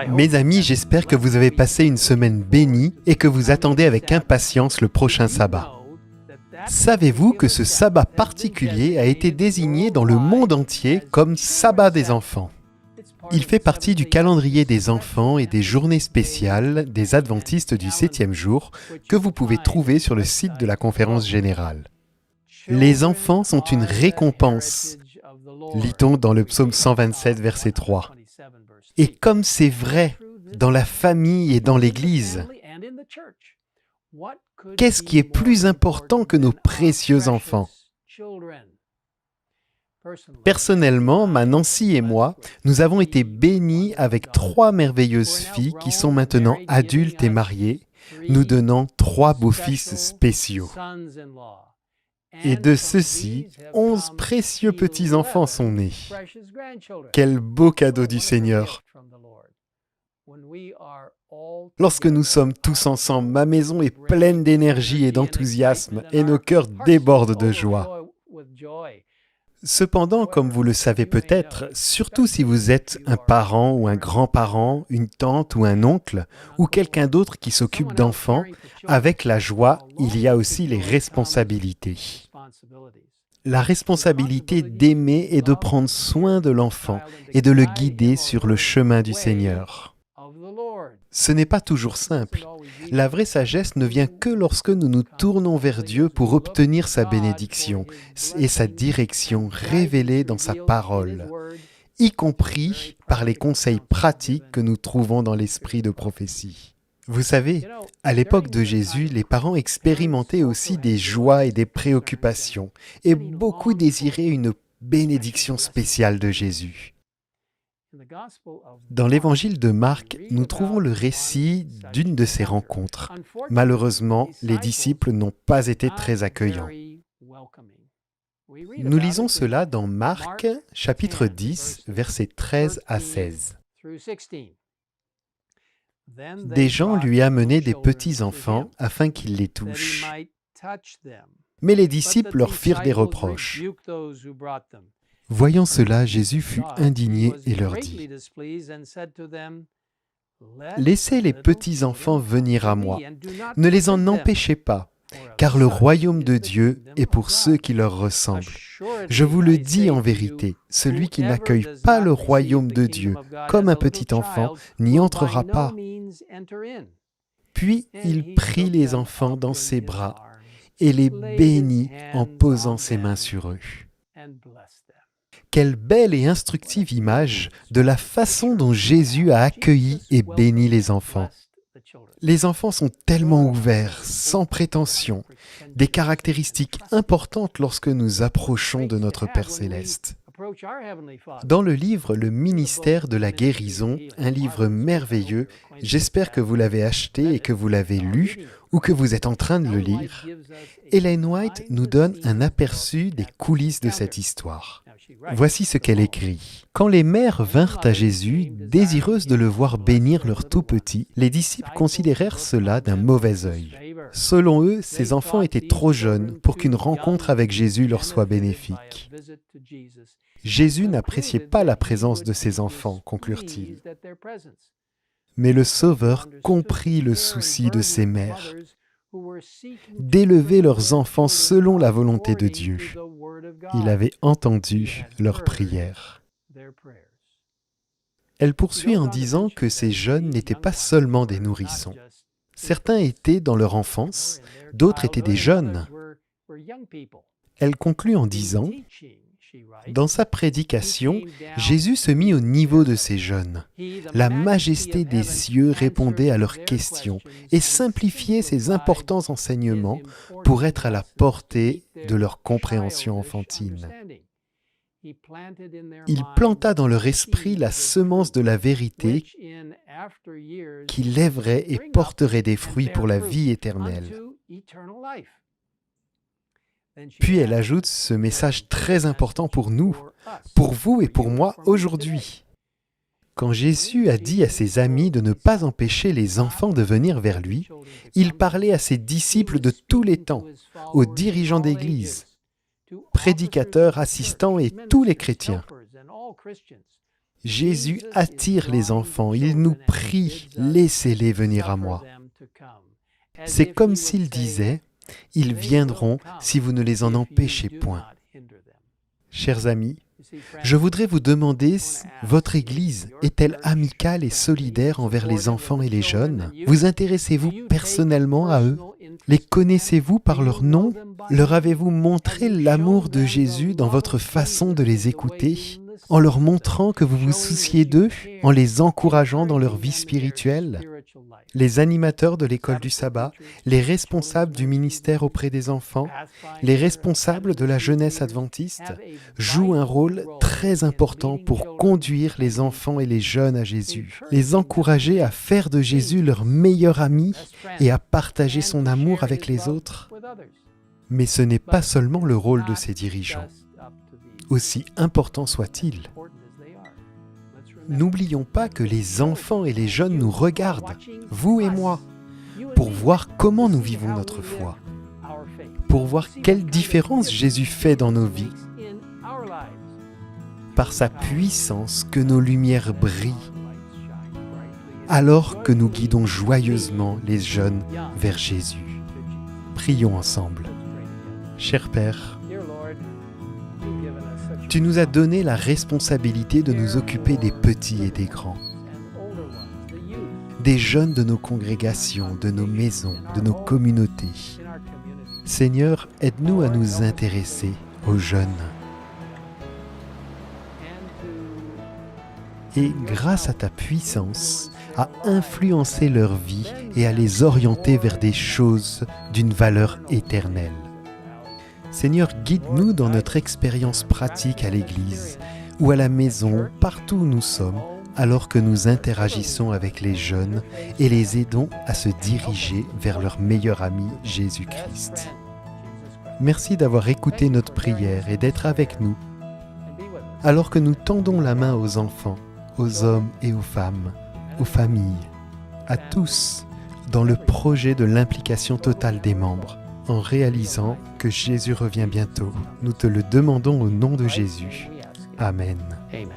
Mes amis, j'espère que vous avez passé une semaine bénie et que vous attendez avec impatience le prochain sabbat. Savez-vous que ce sabbat particulier a été désigné dans le monde entier comme sabbat des enfants? Il fait partie du calendrier des enfants et des journées spéciales des adventistes du 7e jour que vous pouvez trouver sur le site de la conférence générale. Les enfants sont une récompense, lit-on dans le psaume 127, verset 3. Et comme c'est vrai dans la famille et dans l'Église, qu'est-ce qui est plus important que nos précieux enfants? Personnellement, ma Nancy et moi, nous avons été bénis avec 3 merveilleuses filles qui sont maintenant adultes et mariées, nous donnant 3 beaux-fils spéciaux. Et de ceux-ci, 11 précieux petits-enfants sont nés. Quel beau cadeau du Seigneur! Lorsque nous sommes tous ensemble, ma maison est pleine d'énergie et d'enthousiasme et nos cœurs débordent de joie. Cependant, comme vous le savez peut-être, surtout si vous êtes un parent ou un grand-parent, une tante ou un oncle, ou quelqu'un d'autre qui s'occupe d'enfants, avec la joie, il y a aussi les responsabilités. La responsabilité d'aimer et de prendre soin de l'enfant et de le guider sur le chemin du Seigneur. Ce n'est pas toujours simple. La vraie sagesse ne vient que lorsque nous nous tournons vers Dieu pour obtenir sa bénédiction et sa direction révélée dans sa parole, y compris par les conseils pratiques que nous trouvons dans l'esprit de prophétie. Vous savez, à l'époque de Jésus, les parents expérimentaient aussi des joies et des préoccupations, et beaucoup désiraient une bénédiction spéciale de Jésus. Dans l'évangile de Marc, nous trouvons le récit d'une de ces rencontres. Malheureusement, les disciples n'ont pas été très accueillants. Nous lisons cela dans Marc, chapitre 10, versets 13 à 16. Des gens lui amenaient des petits-enfants afin qu'il les touche. Mais les disciples leur firent des reproches. Voyant cela, Jésus fut indigné et leur dit : « Laissez les petits-enfants venir à moi, ne les en empêchez pas, car le royaume de Dieu est pour ceux qui leur ressemblent. Je vous le dis en vérité, celui qui n'accueille pas le royaume de Dieu comme un petit enfant n'y entrera pas. » Puis il prit les enfants dans ses bras et les bénit en posant ses mains sur eux. Quelle belle et instructive image de la façon dont Jésus a accueilli et béni les enfants. Les enfants sont tellement ouverts, sans prétention, des caractéristiques importantes lorsque nous approchons de notre Père céleste. Dans le livre Le ministère de la guérison, un livre merveilleux, j'espère que vous l'avez acheté et que vous l'avez lu ou que vous êtes en train de le lire, Ellen White nous donne un aperçu des coulisses de cette histoire. Voici ce qu'elle écrit. Quand les mères vinrent à Jésus, désireuses de le voir bénir leur tout-petit, les disciples considérèrent cela d'un mauvais œil. Selon eux, ces enfants étaient trop jeunes pour qu'une rencontre avec Jésus leur soit bénéfique. Jésus n'appréciait pas la présence de ses enfants, conclurent-ils. Mais le Sauveur comprit le souci de ces mères, d'élever leurs enfants selon la volonté de Dieu. Il avait entendu leurs prières. Elle poursuit en disant que ces jeunes n'étaient pas seulement des nourrissons. Certains étaient dans leur enfance, d'autres étaient des jeunes. Elle conclut en disant : dans sa prédication, Jésus se mit au niveau de ces jeunes. La majesté des cieux répondait à leurs questions et simplifiait ses importants enseignements pour être à la portée de leur compréhension enfantine. Il planta dans leur esprit la semence de la vérité qui lèverait et porterait des fruits pour la vie éternelle. Puis elle ajoute ce message très important pour nous, pour vous et pour moi aujourd'hui. Quand Jésus a dit à ses amis de ne pas empêcher les enfants de venir vers lui, il parlait à ses disciples de tous les temps, aux dirigeants d'Église, prédicateurs, assistants et tous les chrétiens. Jésus attire les enfants, il nous prie, laissez-les venir à moi. C'est comme s'il disait, ils viendront si vous ne les en empêchez point. Chers amis, je voudrais vous demander, votre Église est-elle amicale et solidaire envers les enfants et les jeunes? Vous intéressez-vous personnellement à eux? Les connaissez-vous par leur nom? Leur avez-vous montré l'amour de Jésus dans votre façon de les écouter? En leur montrant que vous vous souciez d'eux? En les encourageant dans leur vie spirituelle? Les animateurs de l'école du sabbat, les responsables du ministère auprès des enfants, les responsables de la jeunesse adventiste jouent un rôle très important pour conduire les enfants et les jeunes à Jésus, les encourager à faire de Jésus leur meilleur ami et à partager son amour avec les autres. Mais ce n'est pas seulement le rôle de ces dirigeants, aussi important soit-il. N'oublions pas que les enfants et les jeunes nous regardent, vous et moi, pour voir comment nous vivons notre foi, pour voir quelle différence Jésus fait dans nos vies. Par sa puissance que nos lumières brillent, alors que nous guidons joyeusement les jeunes vers Jésus. Prions ensemble. Cher Père, tu nous as donné la responsabilité de nous occuper des petits et des grands, des jeunes de nos congrégations, de nos maisons, de nos communautés. Seigneur, aide-nous à nous intéresser aux jeunes. Et grâce à ta puissance, à influencer leur vie et à les orienter vers des choses d'une valeur éternelle. Seigneur, guide-nous dans notre expérience pratique à l'Église ou à la maison, partout où nous sommes, alors que nous interagissons avec les jeunes et les aidons à se diriger vers leur meilleur ami, Jésus-Christ. Merci d'avoir écouté notre prière et d'être avec nous, alors que nous tendons la main aux enfants, aux hommes et aux femmes, aux familles, à tous, dans le projet de l'implication totale des membres. En réalisant que Jésus revient bientôt. Nous te le demandons au nom de Jésus. Amen. Amen.